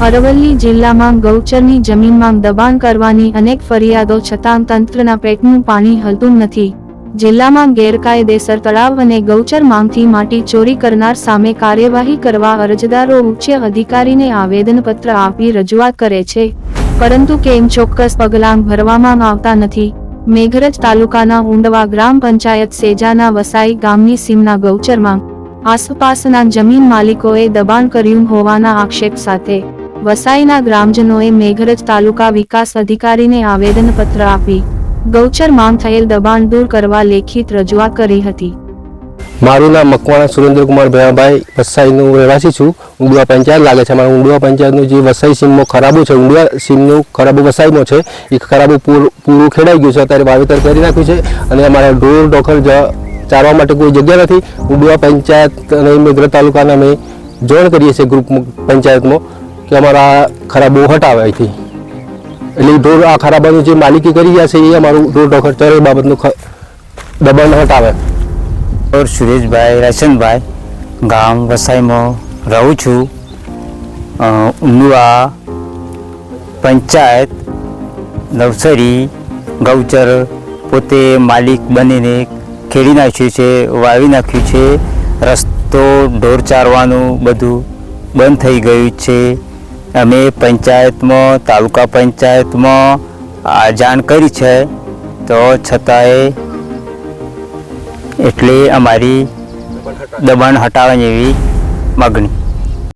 અરવલ્લી જિલ્લામાં ગૌચરની જમીનમાં દબાણ કરવાની અનેક ફરિયાદો છતાં તંત્રના પેટનું પાણી હલતું નથી। જિલ્લામાં ગેરકાયદેસર તળાવ અને ગૌચરમાંથી માટી ચોરી કરનાર સામે કાર્યવાહી કરવા અરજદારો ઉચ્ચ અધિકારીને આવેદનપત્ર આપી રજૂઆત કરે છે, પરંતુ કેમ ચોક્કસ પગલાં ભરવામાં આવતા નથી। મેઘરજ તાલુકાના ઉંડવા ગ્રામ પંચાયત સેજાના વસાઈ ગામની સીમના ગૌચરમાં આસપાસના જમીન માલિકોએ દબાણ કર્યું હોવાના આક્ષેપ સાથે વસાઈના ગ્રામજનોએ મેઘરજ તાલુકા વિકાસ અધિકારીને આવેદનપત્ર આપી ગૌચરમાં થયેલ દબાણ દૂર કરવા લેખિત રજૂઆત કરી હતી। મારું નામ મકવાણા સુરેન્દ્રકુમાર ભેવાભાઈ વસાઈનું રહેવાસી છું। ઉંડવા પંચાયત લાગે છે। મારું ઉંડવા પંચાયતનું જે વસાઈ સીમમાં ખરાબું છે, ઉંડવા સીમનું ખરાબું વસાઈમાં છે, એ ખરાબું પૂરું ખેડાઈ ગયું છે। અત્યારે વાવેતર કરી નાખ્યું છે અને અમારા ઢોર ઢોકર ચારવા માટે કોઈ જગ્યા નથી। ઉંડવા પંચાયત અને મેઘરજ તાલુકાના અમે જોઈન કરીએ છીએ ગ્રુપ પંચાયતમાં કે અમારા ખરાબો હટાવે અહીંથી, એટલે ઢોર આ ખરાબાની જે માલિકી કરી ગયા છે એ અમારું ઢોર ઢોકર ચરે બાબતનું દબાણ હટાવે। और सुरेशभाई राशनभाई गाम वसाई में रहूँ छूँ। उंडवा पंचायत नवसरी गौचर पोते मालिक बनीने खेड़ी नाख्યું છે, વાવી નાખ્યું છે। રસ્તો ઢોર ચારવાનું બધું બંધ થઈ ગયું છે। અમે પંચાયતમાં તાલુકા પંચાયતમાં આ જાણ કરી છે, તો છતાંય એટલે અમારી દબાણ હટાવવાની એવી માગણી।